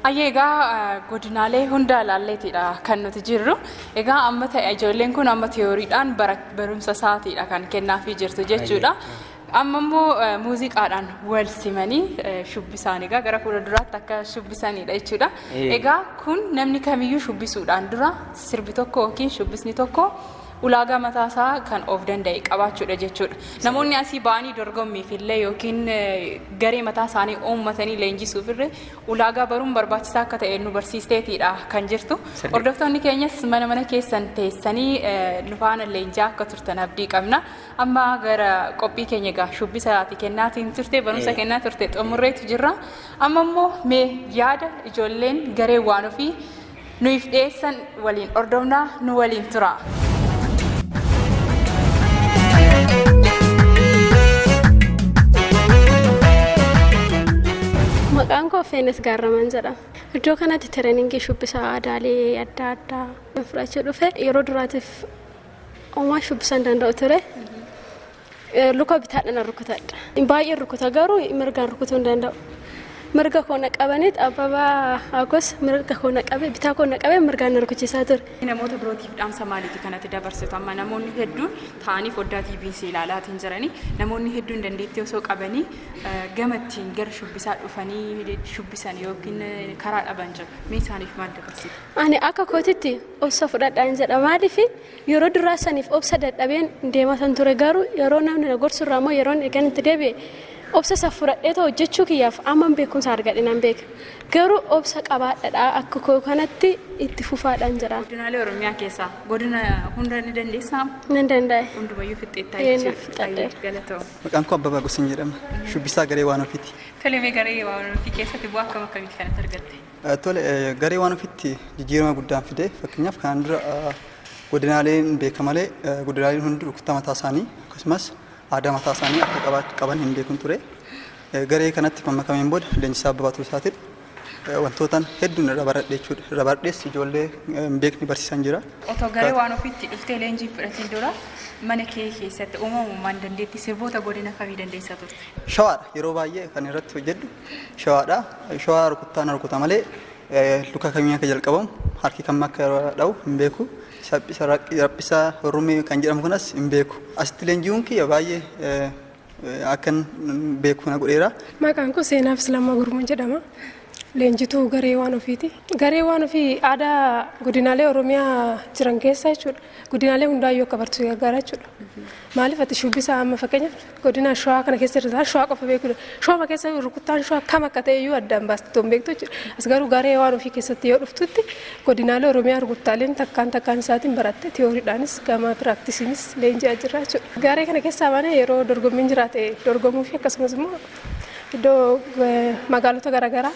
Egaa godinaalee hunda ilaalleetidha kan nuti jirru. Egaa amma ta'e ijoolleen kun amma teooriidhaan barumsa isaatiidha kan kennaafii jirtu jechuudha. Amma immoo muuziqaadhaan wal simanii shubbisaan egaa gara fuulduraatti akka shubbisanidha jechuudha. Egaa kun namni kamiyyuu shubbisuudhaan dura sirbi tokko yookiin shubbisni tokko ulaagaa mataasaa kan of danda'e qabaachuudha jechuudha. Namoonni asii ba'anii dorgommiif illee yookiin garee mataa isaanii uummatanii leenjisuuf illee ulaagaa baruun barbaachisaa akka ta'e nu barsiisteetidha kan jirtu. Hordoftoonni keenyas mana keessan teessanii nufaana leenjaa akka turtan abdii qabna. Amma gara qophii keenya egaa shubbisaati kennaatiin turte barumsa kennaa turte xumurreetu jirra. Amma immoo mee yaada ijoolleen garee waan ofii nuuf dhiyeessan waliin hordofnaa nu waliin tura. Maqaan koo Feenes Gaarramaan jedhama. Iddoo kanatti tireeningii shubbisa aadaalee adda addaa fudhachuu dhufe yeroo duraatiif uumaa shubbisan danda'u ture. Luka bitaadhaan rukutadha. Baay'ee rukuta garuu mirgaan rukutuu hin danda'u. Mirga koona qabaniit Abbabaa Agos mirga koona qabee bitaa koona qabee mirgaan rukuchiisaa ture. Namoota birootiif dhaamsa maaliiti kanatti dabarsitu? Amma namoonni hedduun ta'anii foddaa TVC ilaalaatiin jiranii namoonni hedduun dandeettii osoo qabanii gamattiin gara shubbisaa dhufanii shubbisan yookiin karaa dhaban jiru. Mee isaaniif maal dabarsitu? Ani akka kootitti obsa fudhadhaan jedha. Maaliif yeroo duraa saniif obsa dadhabeen deematan ture garuu yeroo namni na gorsurraa immoo yeroo eegan itti deebi'e obsa fudhadhee hojjechuu kiyyaaf amma beekumsa argadhinaan beeka. Garuu obsa qabaadhaa akka koo kanatti itti fufaadhaan jedha. Godinaalee Oromiyaa keessaa godina hunda ni dandeessaa? Ni danda'e. Hundumayyuu fixxeettaa jechuudha. Galatoomna. Maqaan koo Abbabaa Gosin jedhama. Shubbisaa garee waan ofiiti. Tolee garee waan ofii keessatti bu'aa akkamitti kanatti argatte? Tole garee waan ofiitti jijjiirama guddaan fide fakkeenyaaf kanaan dura godinaaleen beeka malee godinaaleen hundi rukuttaa mataa isaanii akkasumas aadaa mataa isaanii akka qaban hin beekun ture. Garee kanatti mammakameen booda leenjisaa Abbabaa Tulusaatiin wantootaan hedduun irra baradhee jechuudha. Irra baradhees ijoollee hin beekne barsiisan jira. Otoo garee waan ofiitti dhuftee leenjii fudhateen dura mana kee keessatti uumamumaan dandeettii sirboota godina kamii dandeessaa turte? Shawaadha. Yeroo baay'ee kan irratti hojjedhu shawaadha. Shawaa rukuttaan rukuta malee luka kamii akka jalqabamu harki kam akka dha'u hin beeku. Raphisaa Oromee kan jedhamu kanas hin beeku. Asitti leenji'uun kiyya baay'ee akkan beeku na godheera. Maqaan koo Seenaaf Islaamaa Gurmuun jedhama. Leenjituu garee waan ofiiti. Garee waan ofii aadaa godinaalee Oromiyaa jiran keessa jechuudha. Godinaalee hundaayyuu akka barsiisuu gargaara jechuudha. Maaliif ati shubbisa amma fakkeenyaaf godina Shawaa kana keessa jirta Shawaa qofa beekudha. Shawaa keessa rukuttaan Shawaa kam akka ta'e iyyuu addaan baastee hin beektu jechuudha. As garuu garee waan ofii keessatti yoo dhuftutti godinaalee Oromiyaa rukuttaaleen takkaan isaatiin baratte teooriidhaanis gama piraktisiinis leenji'aa jira jechuudha. Garee kana keessaa baanee yeroo dorgommiin jiraate dorgomuu fi akkasumas immoo iddoo magaalota garaagaraa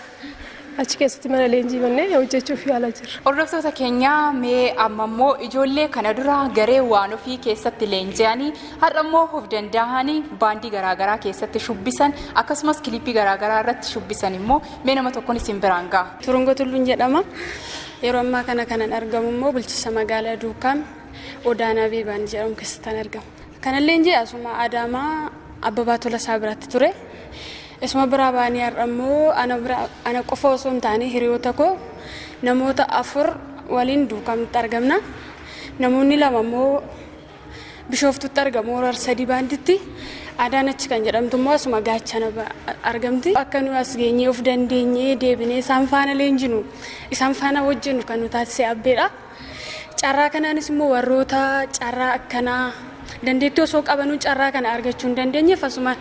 achi keessatti mana leenjii mannee hojjechuuf yaalaa jirra. Hordoftoota keenyaa mee amma immoo ijoollee kana dura garee waan ofii keessatti leenji'anii har'a immoo of danda'anii baandii garaagaraa keessatti shubbisan akkasumas kilippii garaagaraa irratti shubbisan immoo mee nama tokkoon isin biraan ga'a. Turungoo Tulluun jedhama. Yeroo ammaa kanan argamu immoo bulchiinsa magaalaa Duukaan Odaanaa Beebaan jedhamu keessatti argamu. Kana leenjii asuma Adaamaa Abbabaa Tolasaa biratti ture. Isuma biraa baanii har'ammoo ana qofa osoo hin taane hiriyoota koo namoota 4 waliin Duukaatti argamna. Namoonni 2 immoo Bishooftutti argamu warra 3 baanditti. Adaanach kan jedhamtu immoo asuma Gaachana argamti. Akka nu as geenyee of dandeenyee deebinee isaan faana leenjinu isaan faana wajjinu kan nu taasise abbeedha. Carraa kanaanis immoo warroota carraa akkanaa dandeettii osoo qabanuu carraa kana argachuu hin dandeenyeef asumaan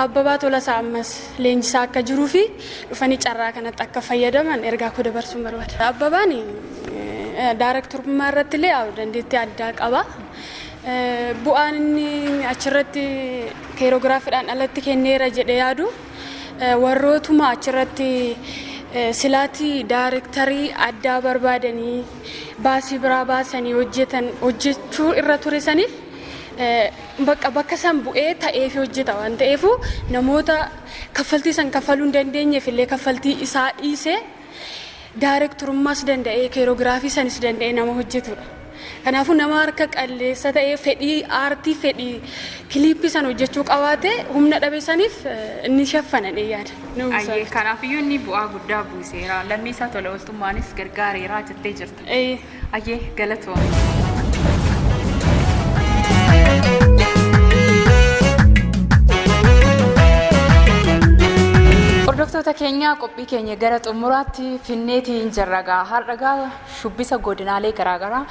Abbabaa Tolasaa ammas leenjisaa akka jiruu fi dhufanii carraa kanatti akka fayyadaman ergaa koo dabarsuun barbaada. Abbabaan daarektorummaa irratti illee dandeettii addaa qaba. Bu'aan inni achirratti keerogiraafiidhaan alatti kenneera jedhee yaadu warrootuma achirratti silaatii daarektarii addaa barbaadanii baasii biraa baasanii hojjechuu irra ture saniif bakka san bu'ee ta'ee fi hojjeta waan ta'eef namoota kaffaltii san kaffaluu hin dandeenyeef illee kaffaltii isaa dhiisee daarektorummaas danda'ee keeroogiraafii sanis danda'ee nama hojjetudha. Kanaafuu nama harka qalleessa ta'ee fedhii aartii fedhii kiliippii sana hojjechuu qabaate humna dhabe saniif inni shaffanadhe yaada. Ayyee kanaafiyyuu inni bu'aa guddaa buuseera. Lammii isaa tola ooltummaanis gargaareera jettee jirti. Ayyee galatoomne. Hordoftoota keenya qophii keenya gara xumuraatti finneetiin jirra. Har'a shubbisa godinaalee garaagaraa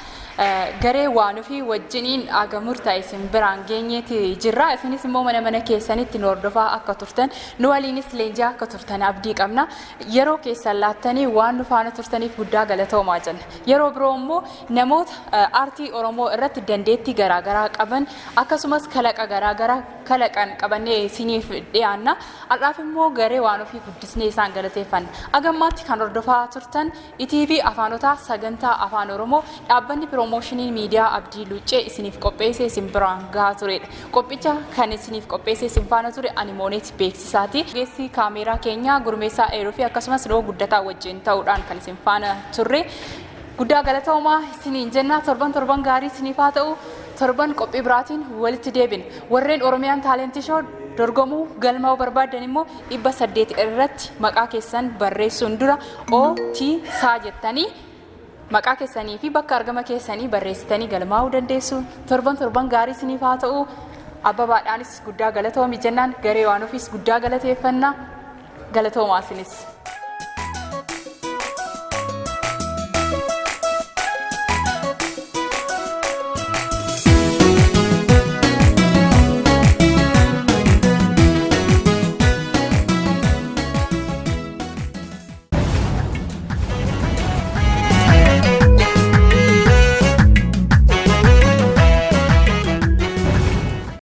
garee waan ofii wajjiniin agamur ta'e isin biraan geenyeeti jirra. Isinis immoo mana keessanitti nu hordofaa akka turtan nu waliinis leenjii akka turtan abdii qabna. Yeroo keessan laattanii waan nu faana turtaniif guddaa galatoomaa jenna. Yeroo biroo immoo namoota aartii Oromoo irratti dandeettii garaagaraa qaban akkasumas kalaqa garaagaraa kalaqan qabannee isiniif dhiyaanna. Har'aaf immoo garee waan ofii guddisnee isaan galateeffanna. Agammaatti kan hordofaa turtan ETV afaanotaa sagantaa afaan Oromoo dhaabbanni piroomooshinii miidiyaa Abdii Luuccee isiniif qopheessee isin biraan gahaa turedha. Qophicha kan isiniif qopheessee isin faana ture ani Mooneet Beeksisaati. Ogeessi kaameeraa keenya Gurmeessaa Eeroo fi akkasumas Loo Guddataa wajjin ta'uudhaan kan isin faana turre. Guddaa galatoomaa isiniin jenna. Torban gaarii isiniif haa ta'u. Torban qophii biraatiin walitti deebina. Warreen Oromiyaan Taalentii Shoo dorgomuu galmaa'uu barbaadan immoo 800 irratti maqaa keessan barreessuun dura OT jettanii maqaa keessanii fi bakka argama keessanii barreessitanii galmaa'uu dandeessu. Torban gaarii isiniif haa ta'u. Abbabaadhaanis guddaa galatoomi jennaan garee waan ofiis guddaa galateeffannaa galatoomaa isinis.